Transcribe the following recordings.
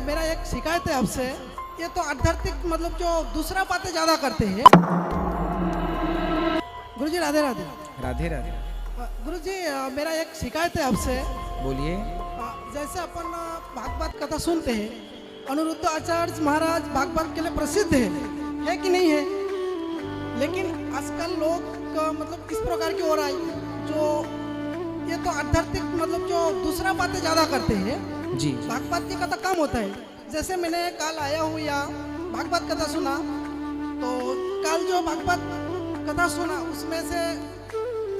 मेरा एक शिकायत है आपसे। ये तो आध्यात्मिक मतलब जो दूसरा बातें ज्यादा करते हैं। गुरुजी राधे राधे। राधे राधे। गुरुजी मेरा एक शिकायत है आपसे। बोलिए। जैसे अपन भागवत कथा सुनते हैं, अनिरुद्ध आचार्य महाराज भागवत के लिए प्रसिद्ध है कि नहीं है? लेकिन आजकल लोग मतलब इस प्रकार की हो रहा है जो ये तो आध्यात्मिक मतलब जो दूसरा बातें ज्यादा करते हैं जी। भागवत की कथा कम होता है। जैसे मैंने कल आया हूँ या भागवत कथा सुना, तो कल जो भागवत कथा सुना उसमें से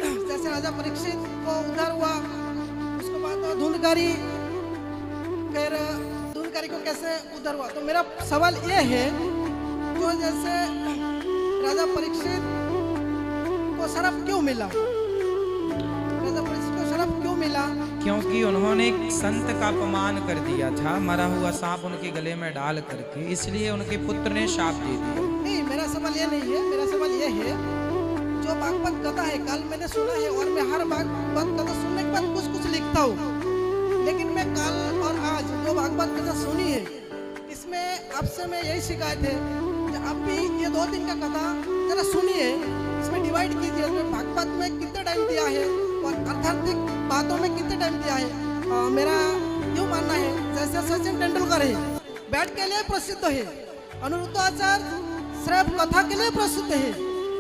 जैसे राजा परीक्षित को उद्धार हुआ, उसके बाद धुंधकारी, फिर धुंधकारी को कैसे उद्धार हुआ। तो मेरा सवाल ये है जो जैसे राजा परीक्षित को शराब क्यों मिला, राजा परीक्षित को शराब क्यों मिला? क्योंकि उन्होंने एक संत का अपमान कर दिया था, मरा हुआ सांप उनके गले में डाल करके, इसलिए उनके पुत्र ने शाप दे दिया। नहीं, मेरा सवाल ये नहीं है। मेरा सवाल ये है जो भागवत कथा है कल मैंने सुना है, और मैं हर भागवत कथा सुनने के बाद कुछ कुछ लिखता हूँ, लेकिन मैं कल और आज जो भागवत कथा सुनी है इसमें आपसे मैं यही शिकायत है कि आप भी ये 2 दिन का कथा जरा सुनिए, इसमें डिवाइड कीजिए। भागवत में कितना टाइम दिया है और आध्यात्मिक बातों में कितने टाइम दिया है। मेरा यूँ मानना है जैसे सचिन तेंदुलकर है बैट के लिए प्रसिद्ध है, अनिरुद्ध आचार्य सिर्फ कथा के लिए प्रसिद्ध है,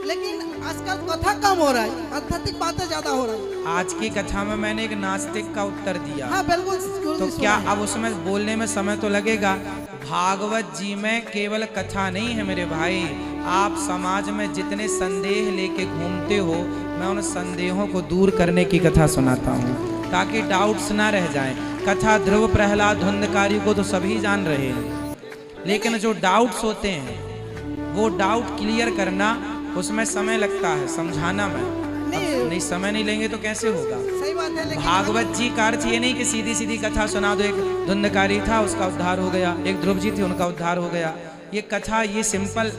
लेकिन आजकल कथा कम हो रहा है, आध्यात्मिक बातें ज्यादा हो रहा है। आज की कथा में मैंने एक नास्तिक का उत्तर दिया। हाँ बिल्कुल। तो क्या अब उसमें बोलने में समय तो लगेगा। भागवत जी में केवल कथा नहीं है मेरे भाई, आप समाज में जितने संदेह लेके घूमते हो, मैं उन संदेहों को दूर करने की कथा सुनाता हूँ ताकि डाउट्स ना रह जाएं। कथा ध्रुव प्रहलाद धुंधकारी को तो सभी जान रहे हैं, लेकिन जो डाउट्स होते हैं वो डाउट क्लियर करना, उसमें समय लगता है समझाना में। नहीं समय नहीं लेंगे तो कैसे होगा। सही बात है। लेकिन भागवत जी का अर्थ ये नहीं कि सीधी सीधी कथा सुना दो, एक धुंधकारी था उसका उद्धार हो गया, एक ध्रुव जी थी उनका उद्धार हो गया। ये कथा ये सिंपल,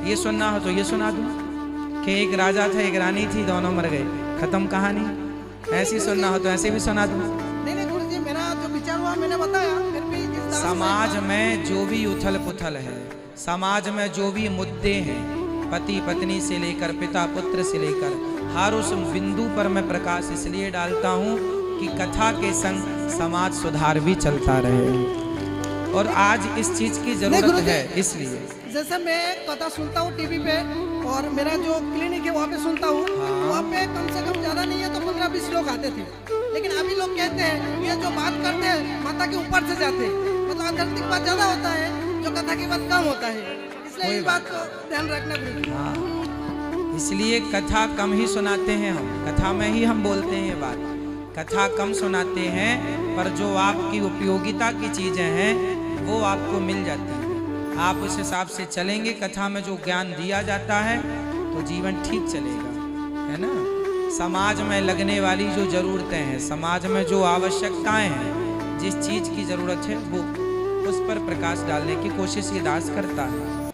ये सुनना हो तो ये सुना दूं कि एक राजा था एक रानी थी, दोनों मर गए, खत्म कहानी। ऐसी सुनना हो तो ऐसे भी सुना दूं। नहीं गुरुजी, मेरा जो विचार हुआ मैंने बताया, फिर भी समाज में जो भी उथल पुथल है, समाज में जो भी मुद्दे हैं, पति पत्नी से लेकर पिता पुत्र से लेकर हर उस बिंदु पर मैं प्रकाश इसलिए डालता हूँ कि कथा के संग समाज सुधार भी चलता रहे, और आज इस चीज की जरूरत है। इसलिए जैसे मैं कथा सुनता हूँ टीवी पे, और मेरा जो क्लिनिक है वहाँ पे सुनता हूँ। वहाँ पे कम से कम ज्यादा नहीं है तो 15-20 लोग आते थे, लेकिन अभी लोग कहते हैं ये जो बात करते हैं माता के ऊपर से जाते हैं, मतलब आध्यात्मिक बात ज्यादा होता है, जो कथा की बात कम होता है। इसलिए इस बात को ध्यान रखना गुरुजी। हाँ, इसलिए कथा कम ही सुनाते हैं हम, कथा में ही हम बोलते हैं ये बात, कथा कम सुनाते हैं, पर जो आपकी उपयोगिता की चीजें हैं वो आपको मिल जाती हैं। आप उस हिसाब से चलेंगे, कथा में जो ज्ञान दिया जाता है तो जीवन ठीक चलेगा, है ना। समाज में लगने वाली जो जरूरतें हैं, समाज में जो आवश्यकताएं हैं, जिस चीज की जरूरत है वो उस पर प्रकाश डालने की कोशिश ये दास करता है।